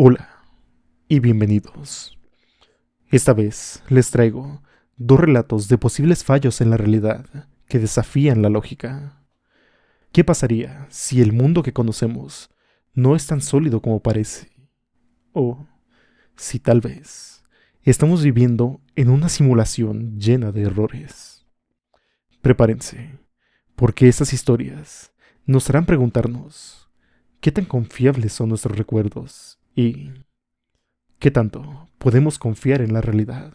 Hola y bienvenidos. Esta vez les traigo dos relatos de posibles fallos en la realidad que desafían la lógica. ¿Qué pasaría si el mundo que conocemos no es tan sólido como parece? O si tal vez estamos viviendo en una simulación llena de errores. Prepárense, porque estas historias nos harán preguntarnos qué tan confiables son nuestros recuerdos y ¿qué tanto podemos confiar en la realidad?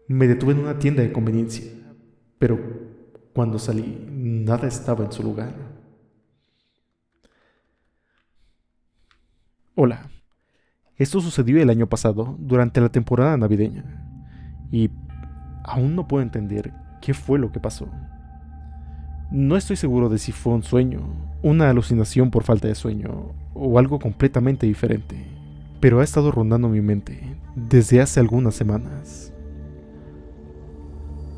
Me detuve en una tienda de conveniencia, pero cuando salí, nada estaba en su lugar. Hola, esto sucedió el año pasado, durante la temporada navideña, y aún no puedo entender qué fue lo que pasó. No estoy seguro de si fue un sueño, una alucinación por falta de sueño, o algo completamente diferente, pero ha estado rondando mi mente desde hace algunas semanas.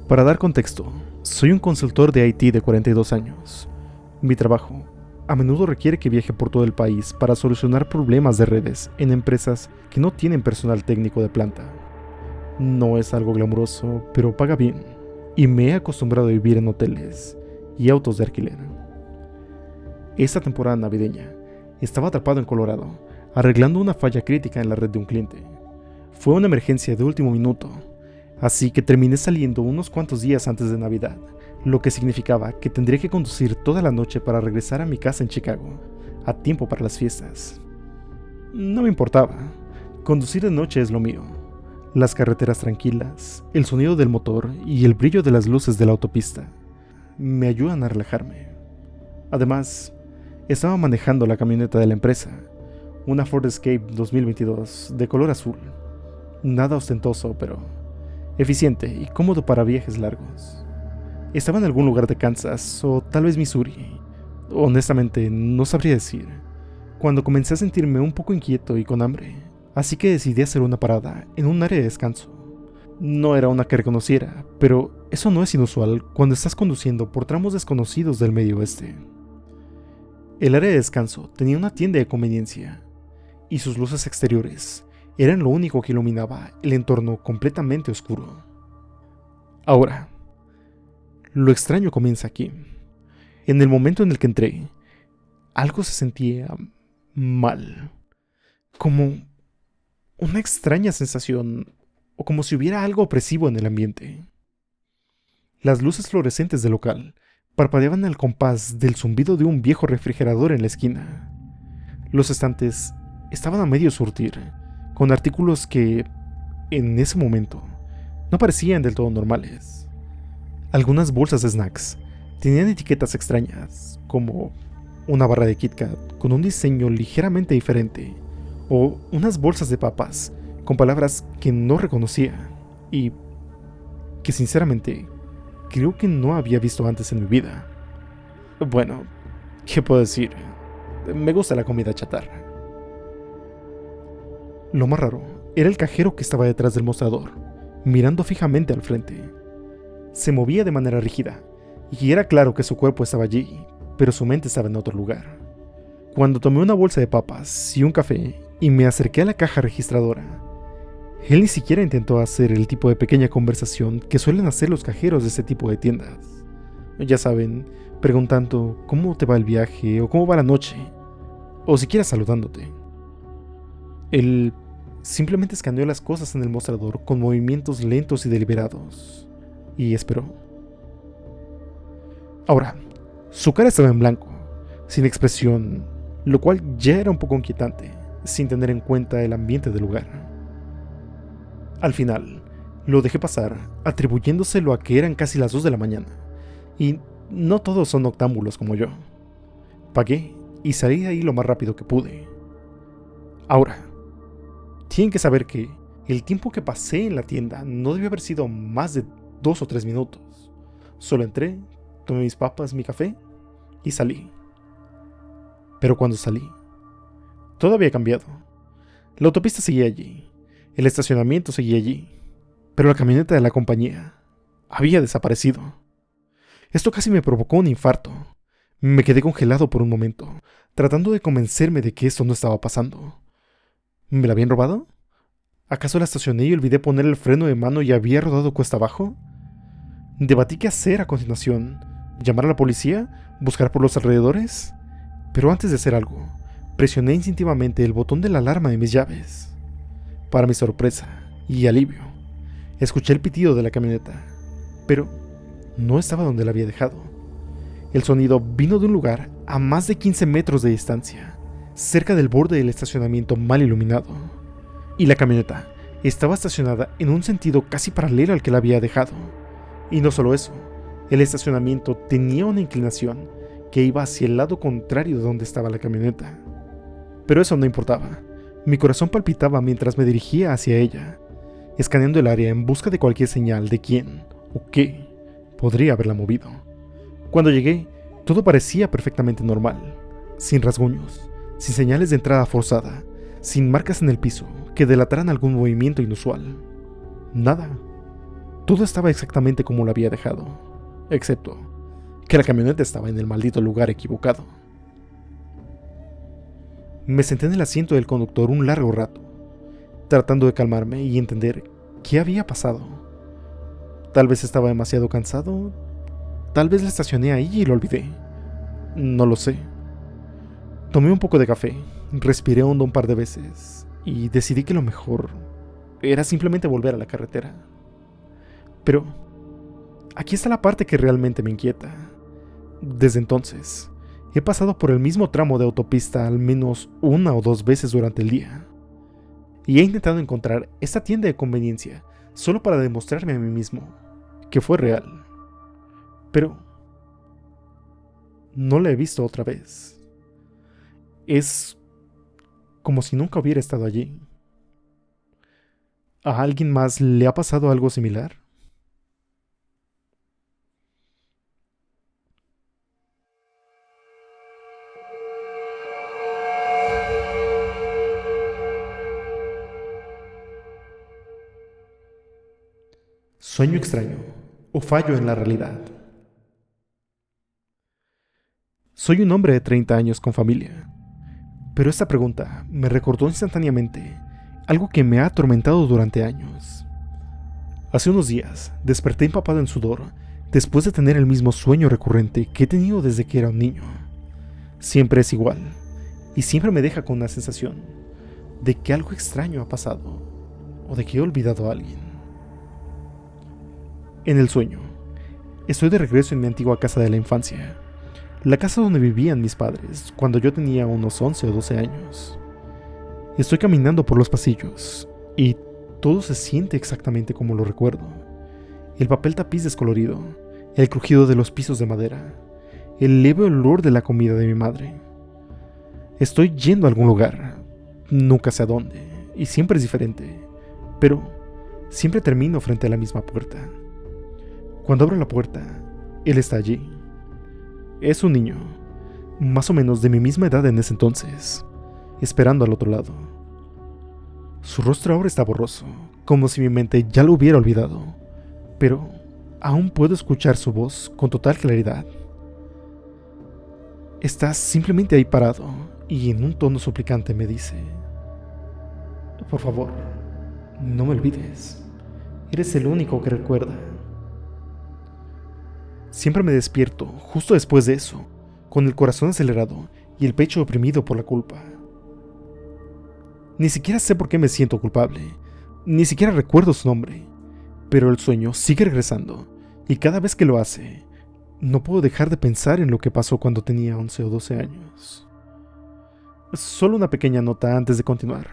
Para dar contexto, soy un consultor de IT de 42 años. Mi trabajo a menudo requiere que viaje por todo el país para solucionar problemas de redes en empresas que no tienen personal técnico de planta. No es algo glamuroso, pero paga bien, y me he acostumbrado a vivir en hoteles y autos de alquiler. Esta temporada navideña estaba atrapado en Colorado, arreglando una falla crítica en la red de un cliente. Fue una emergencia de último minuto, así que terminé saliendo unos cuantos días antes de Navidad, lo que significaba que tendría que conducir toda la noche para regresar a mi casa en Chicago, a tiempo para las fiestas. No me importaba, conducir de noche es lo mío. Las carreteras tranquilas, el sonido del motor y el brillo de las luces de la autopista me ayudan a relajarme. Además, estaba manejando la camioneta de la empresa, una Ford Escape 2022 de color azul. Nada ostentoso, pero eficiente y cómodo para viajes largos. Estaba en algún lugar de Kansas o tal vez Missouri. Honestamente, no sabría decir. Cuando comencé a sentirme un poco inquieto y con hambre, así que decidí hacer una parada en un área de descanso. No era una que reconociera, pero eso no es inusual cuando estás conduciendo por tramos desconocidos del medio oeste. El área de descanso tenía una tienda de conveniencia, y sus luces exteriores eran lo único que iluminaba el entorno completamente oscuro. Ahora, lo extraño comienza aquí. En el momento en el que entré, algo se sentía mal, como una extraña sensación, o como si hubiera algo opresivo en el ambiente. Las luces fluorescentes del local parpadeaban al compás del zumbido de un viejo refrigerador en la esquina. Los estantes estaban a medio surtir, con artículos que, en ese momento, no parecían del todo normales. Algunas bolsas de snacks tenían etiquetas extrañas, como una barra de Kit Kat con un diseño ligeramente diferente, o unas bolsas de papas con palabras que no reconocía y que sinceramente creo que no había visto antes en mi vida. Bueno, ¿qué puedo decir? Me gusta la comida chatarra. Lo más raro era el cajero que estaba detrás del mostrador, mirando fijamente al frente. Se movía de manera rígida, y era claro que su cuerpo estaba allí, pero su mente estaba en otro lugar. Cuando tomé una bolsa de papas y un café y me acerqué a la caja registradora, él ni siquiera intentó hacer el tipo de pequeña conversación que suelen hacer los cajeros de este tipo de tiendas. Ya saben, preguntando cómo te va el viaje o cómo va la noche, o siquiera saludándote. Él simplemente escaneó las cosas en el mostrador con movimientos lentos y deliberados, y esperó. Ahora, su cara estaba en blanco, sin expresión, lo cual ya era un poco inquietante, sin tener en cuenta el ambiente del lugar. Al final, lo dejé pasar, atribuyéndoselo a que eran casi las 2 de la mañana, y no todos son noctámbulos como yo. Pagué y salí de ahí lo más rápido que pude. Ahora, tienen que saber que el tiempo que pasé en la tienda no debió haber sido más de 2 o 3 minutos. Solo entré, tomé mis papas, mi café y salí. Pero cuando salí, todo había cambiado. La autopista seguía allí, el estacionamiento seguía allí, pero la camioneta de la compañía había desaparecido. Esto casi me provocó un infarto. Me quedé congelado por un momento, tratando de convencerme de que esto no estaba pasando. ¿Me la habían robado? ¿Acaso la estacioné y olvidé poner el freno de mano y había rodado cuesta abajo? Debatí qué hacer a continuación. ¿Llamar a la policía? ¿Buscar por los alrededores? Pero antes de hacer algo, presioné instintivamente el botón de la alarma de mis llaves. Para mi sorpresa y alivio, escuché el pitido de la camioneta, pero no estaba donde la había dejado. El sonido vino de un lugar a más de 15 metros de distancia, cerca del borde del estacionamiento mal iluminado. Y la camioneta estaba estacionada en un sentido casi paralelo al que la había dejado. Y no solo eso, el estacionamiento tenía una inclinación que iba hacia el lado contrario de donde estaba la camioneta. Pero eso no importaba. Mi corazón palpitaba mientras me dirigía hacia ella, escaneando el área en busca de cualquier señal de quién o qué podría haberla movido. Cuando llegué, todo parecía perfectamente normal, sin rasguños, sin señales de entrada forzada, sin marcas en el piso que delataran algún movimiento inusual. Nada. Todo estaba exactamente como lo había dejado, excepto que la camioneta estaba en el maldito lugar equivocado. Me senté en el asiento del conductor un largo rato, tratando de calmarme y entender qué había pasado. Tal vez estaba demasiado cansado, tal vez la estacioné ahí y lo olvidé. No lo sé. Tomé un poco de café, respiré hondo un par de veces y decidí que lo mejor era simplemente volver a la carretera. Pero aquí está la parte que realmente me inquieta. Desde entonces, he pasado por el mismo tramo de autopista al menos 1 o 2 veces durante el día. Y he intentado encontrar esta tienda de conveniencia solo para demostrarme a mí mismo que fue real. Pero no la he visto otra vez. Es como si nunca hubiera estado allí. ¿A alguien más le ha pasado algo similar? Sueño extraño o fallo en la realidad. Soy un hombre de 30 años con familia, pero esta pregunta me recordó instantáneamente algo que me ha atormentado durante años. Hace unos días desperté empapado en sudor después de tener el mismo sueño recurrente que he tenido desde que era un niño. Siempre es igual y siempre me deja con una sensación de que algo extraño ha pasado o de que he olvidado a alguien. En el sueño, estoy de regreso en mi antigua casa de la infancia, la casa donde vivían mis padres cuando yo tenía unos 11 o 12 años. Estoy caminando por los pasillos y todo se siente exactamente como lo recuerdo. El papel tapiz descolorido, el crujido de los pisos de madera, el leve olor de la comida de mi madre. Estoy yendo a algún lugar, nunca sé a dónde, y siempre es diferente, pero siempre termino frente a la misma puerta. Cuando abro la puerta, él está allí. Es un niño, más o menos de mi misma edad en ese entonces, esperando al otro lado. Su rostro ahora está borroso, como si mi mente ya lo hubiera olvidado, pero aún puedo escuchar su voz con total claridad. Está simplemente ahí parado y en un tono suplicante me dice: por favor, no me olvides. Eres el único que recuerda. Siempre me despierto justo después de eso, con el corazón acelerado y el pecho oprimido por la culpa. Ni siquiera sé por qué me siento culpable, ni siquiera recuerdo su nombre, pero el sueño sigue regresando y cada vez que lo hace, no puedo dejar de pensar en lo que pasó cuando tenía 11 o 12 años. Solo una pequeña nota antes de continuar.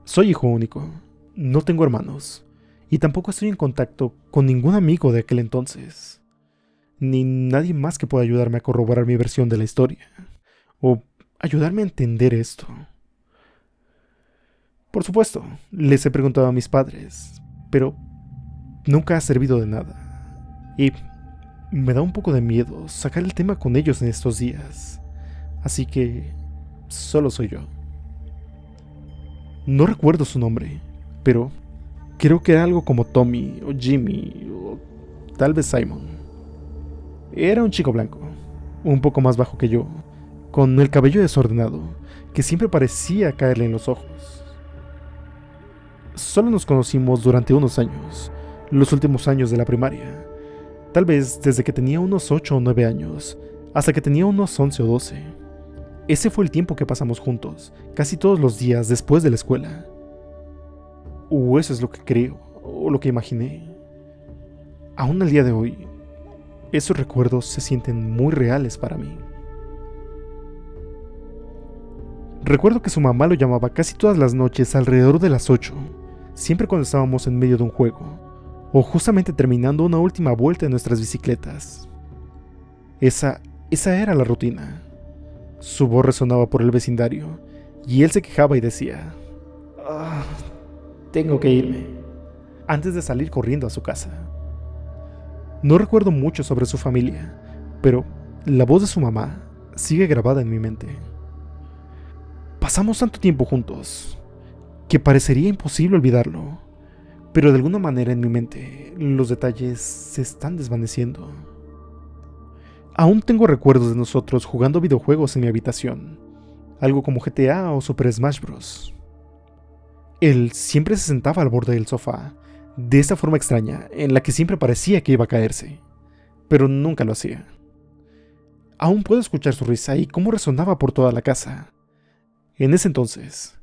Soy hijo único, no tengo hermanos, y tampoco estoy en contacto con ningún amigo de aquel entonces, ni nadie más que pueda ayudarme a corroborar mi versión de la historia, o ayudarme a entender esto. Por supuesto, les he preguntado a mis padres, pero nunca ha servido de nada, y me da un poco de miedo sacar el tema con ellos en estos días, así que solo soy yo. No recuerdo su nombre, pero Creo que era algo como Tommy o Jimmy o tal vez Simon. Era un chico blanco, un poco más bajo que yo, con el cabello desordenado, que siempre parecía caerle en los ojos. Solo nos conocimos durante unos años, los últimos años de la primaria, tal vez desde que tenía unos 8 o 9 años, hasta que tenía unos 11 o 12. Ese fue el tiempo que pasamos juntos, casi todos los días después de la escuela. O eso es lo que creo, o lo que imaginé. Aún al día de hoy, esos recuerdos se sienten muy reales para mí. Recuerdo que su mamá lo llamaba casi todas las noches alrededor de las 8, siempre cuando estábamos en medio de un juego, o justamente terminando una última vuelta en nuestras bicicletas. Esa era la rutina. Su voz resonaba por el vecindario, y él se quejaba y decía: "Ah, tengo que irme", antes de salir corriendo a su casa. No recuerdo mucho sobre su familia, pero la voz de su mamá sigue grabada en mi mente. Pasamos tanto tiempo juntos que parecería imposible olvidarlo, pero de alguna manera en mi mente los detalles se están desvaneciendo. Aún tengo recuerdos de nosotros jugando videojuegos en mi habitación, algo como GTA o Super Smash Bros. Él siempre se sentaba al borde del sofá, de esa forma extraña en la que siempre parecía que iba a caerse, pero nunca lo hacía. Aún puedo escuchar su risa y cómo resonaba por toda la casa. En ese entonces,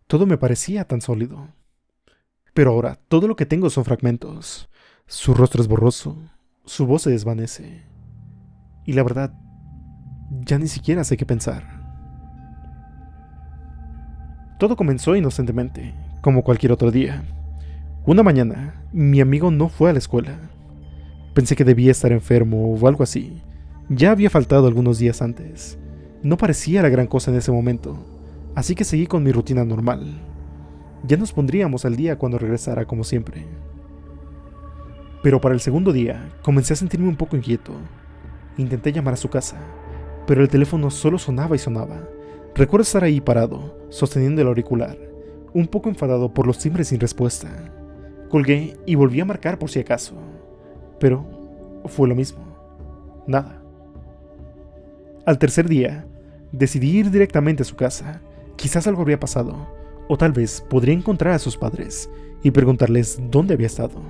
todo me parecía tan sólido. Pero ahora, todo lo que tengo son fragmentos. Su rostro es borroso, su voz se desvanece. Y la verdad, ya ni siquiera sé qué pensar. Todo comenzó inocentemente, como cualquier otro día. Una mañana, mi amigo no fue a la escuela. Pensé que debía estar enfermo o algo así. Ya había faltado algunos días antes. No parecía la gran cosa en ese momento, así que seguí con mi rutina normal. Ya nos pondríamos al día cuando regresara, como siempre. Pero para el segundo día, comencé a sentirme un poco inquieto. Intenté llamar a su casa, pero el teléfono solo sonaba y sonaba. Recuerdo estar ahí parado, sosteniendo el auricular, un poco enfadado por los timbres sin respuesta. Colgué y volví a marcar por si acaso, pero fue lo mismo. Nada. Al tercer día, decidí ir directamente a su casa. Quizás algo había pasado, o tal vez podría encontrar a sus padres y preguntarles dónde había estado.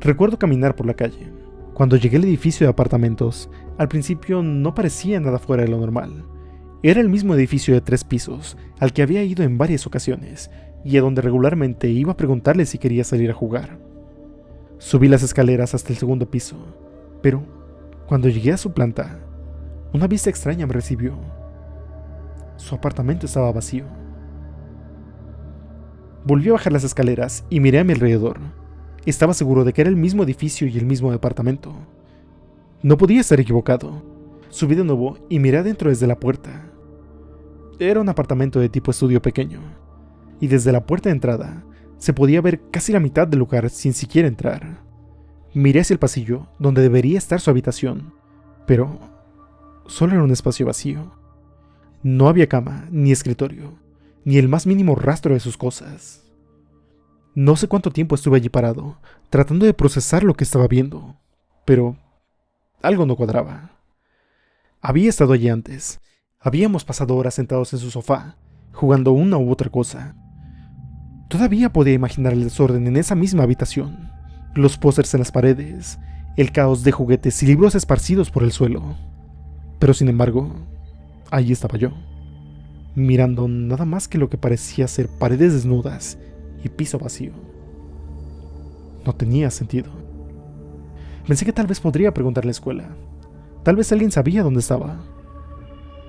Recuerdo caminar por la calle. Cuando llegué al edificio de apartamentos, al principio no parecía nada fuera de lo normal. Era el mismo edificio de 3 pisos al que había ido en varias ocasiones y a donde regularmente iba a preguntarle si quería salir a jugar. Subí las escaleras hasta el segundo piso, pero cuando llegué a su planta, una vista extraña me recibió. Su apartamento estaba vacío. Volví a bajar las escaleras y miré a mi alrededor. Estaba seguro de que era el mismo edificio y el mismo departamento. No podía estar equivocado. Subí de nuevo y miré adentro desde la puerta. Era un apartamento de tipo estudio pequeño, y desde la puerta de entrada se podía ver casi la mitad del lugar sin siquiera entrar. Miré hacia el pasillo donde debería estar su habitación, pero solo era un espacio vacío. No había cama, ni escritorio, ni el más mínimo rastro de sus cosas. No sé cuánto tiempo estuve allí parado, tratando de procesar lo que estaba viendo, pero algo no cuadraba. Había estado allí antes. Habíamos pasado horas sentados en su sofá, jugando una u otra cosa. Todavía podía imaginar el desorden en esa misma habitación, los pósters en las paredes, el caos de juguetes y libros esparcidos por el suelo. Pero sin embargo, allí estaba yo, mirando nada más que lo que parecía ser paredes desnudas y piso vacío. No tenía sentido. Pensé que tal vez podría preguntar a la escuela. Tal vez alguien sabía dónde estaba.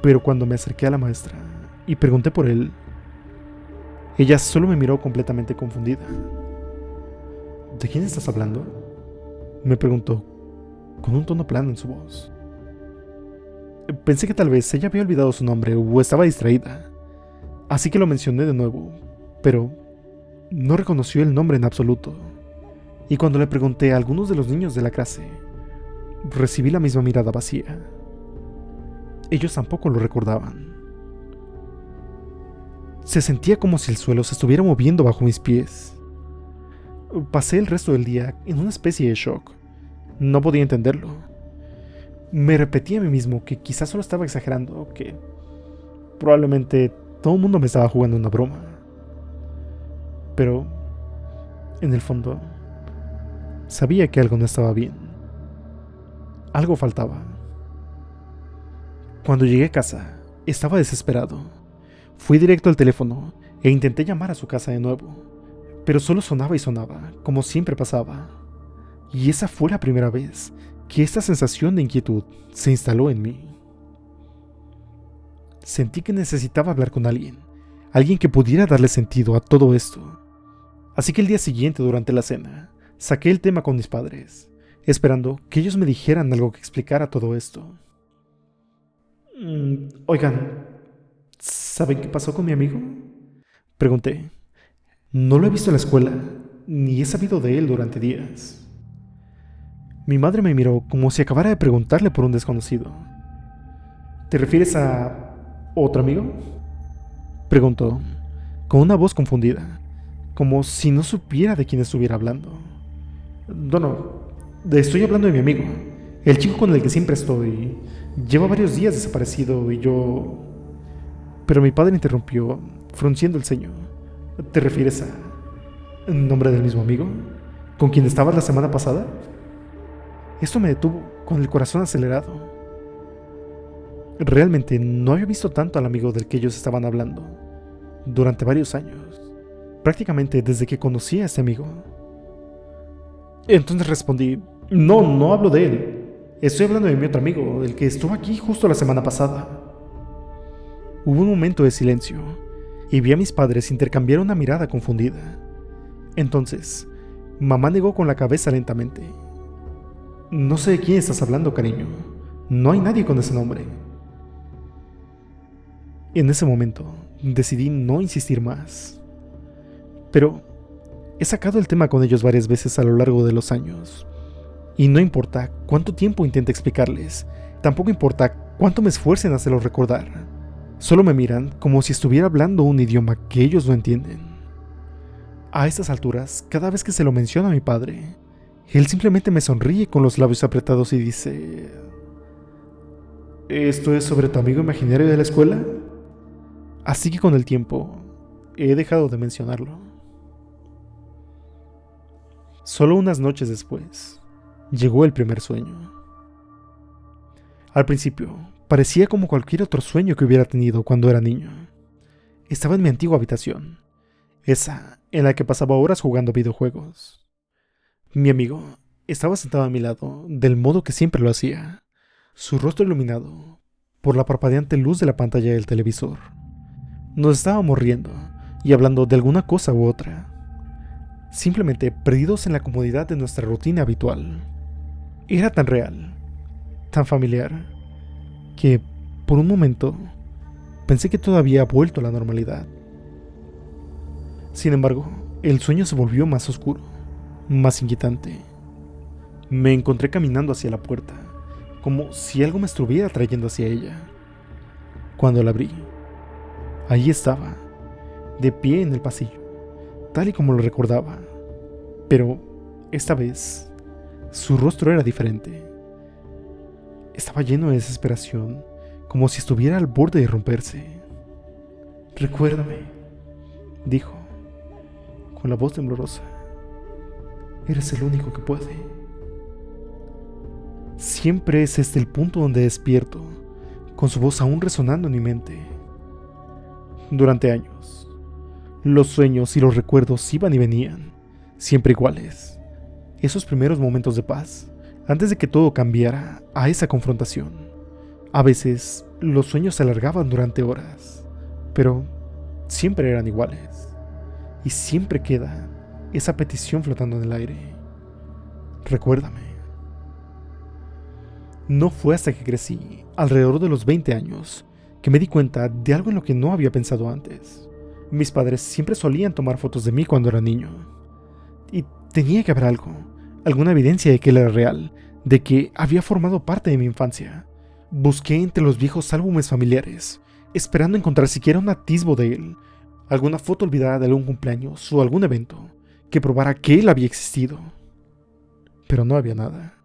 Pero cuando me acerqué a la maestra y pregunté por él, ella solo me miró completamente confundida. ¿De quién estás hablando?, me preguntó, con un tono plano en su voz. Pensé que tal vez ella había olvidado su nombre o estaba distraída, así que lo mencioné de nuevo, pero no reconoció el nombre en absoluto. Y cuando le pregunté a algunos de los niños de la clase, recibí la misma mirada vacía. Ellos tampoco lo recordaban. Se sentía como si el suelo se estuviera moviendo bajo mis pies. Pasé el resto del día en una especie de shock. No podía entenderlo. Me repetí a mí mismo que quizás solo estaba exagerando, que probablemente todo el mundo me estaba jugando una broma. Pero, en el fondo, sabía que algo no estaba bien. Algo faltaba. Cuando llegué a casa, estaba desesperado. Fui directo al teléfono e intenté llamar a su casa de nuevo, pero solo sonaba y sonaba, como siempre pasaba. Y esa fue la primera vez que esta sensación de inquietud se instaló en mí. Sentí que necesitaba hablar con alguien que pudiera darle sentido a todo esto. Así que el día siguiente, durante la cena, saqué el tema con mis padres, esperando que ellos me dijeran algo que explicara todo esto. Oigan, ¿saben qué pasó con mi amigo? Pregunté. No lo he visto en la escuela, ni he sabido de él durante días. Mi madre me miró como si acabara de preguntarle por un desconocido. ¿Te refieres a otro amigo? Preguntó, con una voz confundida, como si no supiera de quién estuviera hablando. No, estoy hablando de mi amigo, el chico con el que siempre estoy. Lleva varios días desaparecido y yo... Pero mi padre interrumpió, frunciendo el ceño. ¿Te refieres a nombre del mismo amigo? ¿Con quien estabas la semana pasada? Esto me detuvo, con el corazón acelerado. Realmente no había visto tanto al amigo del que ellos estaban hablando durante varios años, prácticamente desde que conocí a este amigo. Entonces respondí, no hablo de él. Estoy hablando de mi otro amigo, el que estuvo aquí justo la semana pasada. Hubo un momento de silencio y vi a mis padres intercambiar una mirada confundida. Entonces, mamá negó con la cabeza lentamente. No sé de quién estás hablando, cariño. No hay nadie con ese nombre. En ese momento, decidí no insistir más. Pero he sacado el tema con ellos varias veces a lo largo de los años. Y no importa cuánto tiempo intente explicarles, tampoco importa cuánto me esfuercen a hacerlos recordar. Solo me miran como si estuviera hablando un idioma que ellos no entienden. A estas alturas, cada vez que se lo menciono a mi padre, él simplemente me sonríe con los labios apretados y dice: ¿esto es sobre tu amigo imaginario de la escuela? Así que con el tiempo, he dejado de mencionarlo. Solo unas noches después, llegó el primer sueño. Al principio, parecía como cualquier otro sueño que hubiera tenido cuando era niño. Estaba en mi antigua habitación, esa en la que pasaba horas jugando videojuegos. Mi amigo estaba sentado a mi lado, del modo que siempre lo hacía, su rostro iluminado por la parpadeante luz de la pantalla del televisor. Nos estábamos riendo y hablando de alguna cosa u otra, simplemente perdidos en la comodidad de nuestra rutina habitual. Era tan real, tan familiar, que por un momento pensé que todo había vuelto a la normalidad. Sin embargo, el sueño se volvió más oscuro, más inquietante. Me encontré caminando hacia la puerta, como si algo me estuviera trayendo hacia ella. Cuando la abrí, allí estaba, de pie en el pasillo, tal y como lo recordaba. Pero esta vez, su rostro era diferente. Estaba lleno de desesperación, como si estuviera al borde de romperse. «Recuérdame», dijo, con la voz temblorosa. «Eres el único que puede». Siempre es este el punto donde despierto, con su voz aún resonando en mi mente. Durante años, los sueños y los recuerdos iban y venían, siempre iguales. Esos primeros momentos de paz, antes de que todo cambiara a esa confrontación. A veces, los sueños se alargaban durante horas, pero siempre eran iguales. Y siempre queda esa petición flotando en el aire. Recuérdame. No fue hasta que crecí, alrededor de los 20 años, que me di cuenta de algo en lo que no había pensado antes. Mis padres siempre solían tomar fotos de mí cuando era niño. Y tenía que haber algo, alguna evidencia de que él era real, de que había formado parte de mi infancia. Busqué entre los viejos álbumes familiares, esperando encontrar siquiera un atisbo de él, alguna foto olvidada de algún cumpleaños o algún evento que probara que él había existido. Pero no había nada.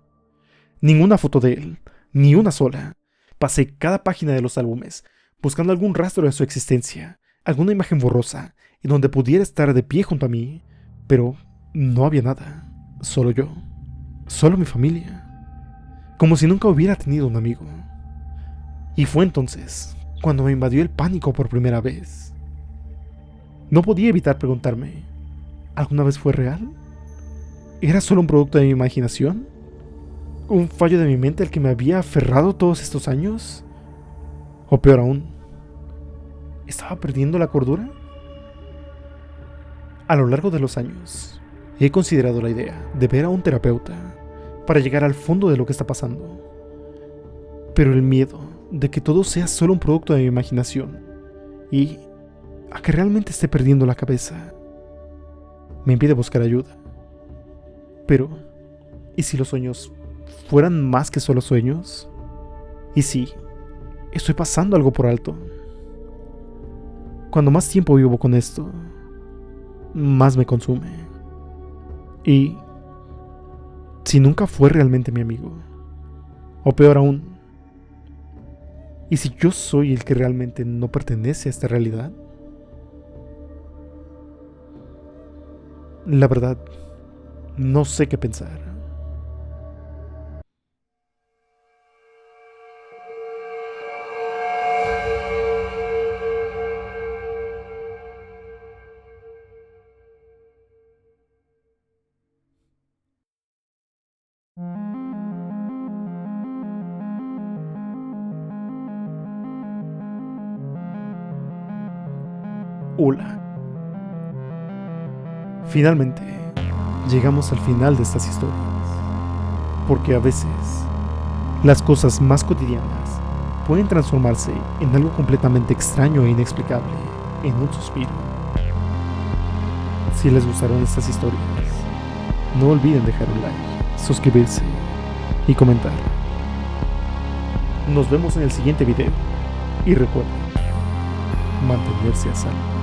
Ninguna foto de él, ni una sola. Pasé cada página de los álbumes, buscando algún rastro de su existencia, alguna imagen borrosa, en donde pudiera estar de pie junto a mí, pero no había nada. Solo yo. Solo mi familia. Como si nunca hubiera tenido un amigo. Y fue entonces cuando me invadió el pánico por primera vez. No podía evitar preguntarme, ¿alguna vez fue real? ¿Era solo un producto de mi imaginación? ¿Un fallo de mi mente al que me había aferrado todos estos años? O peor aún, ¿estaba perdiendo la cordura? A lo largo de los años, he considerado la idea de ver a un terapeuta para llegar al fondo de lo que está pasando. Pero el miedo de que todo sea solo un producto de mi imaginación y a que realmente esté perdiendo la cabeza me impide buscar ayuda. Pero, ¿y si los sueños fueran más que solo sueños? ¿Y si estoy pasando algo por alto? Cuando más tiempo vivo con esto, más me consume. ¿Y si nunca fue realmente mi amigo? O peor aún, ¿y si yo soy el que realmente no pertenece a esta realidad? La verdad, no sé qué pensar. Hola. Finalmente, llegamos al final de estas historias. Porque a veces, las cosas más cotidianas pueden transformarse en algo completamente extraño e inexplicable, en un suspiro. Si les gustaron estas historias, no olviden dejar un like, suscribirse y comentar. Nos vemos en el siguiente video y recuerden mantenerse a salvo.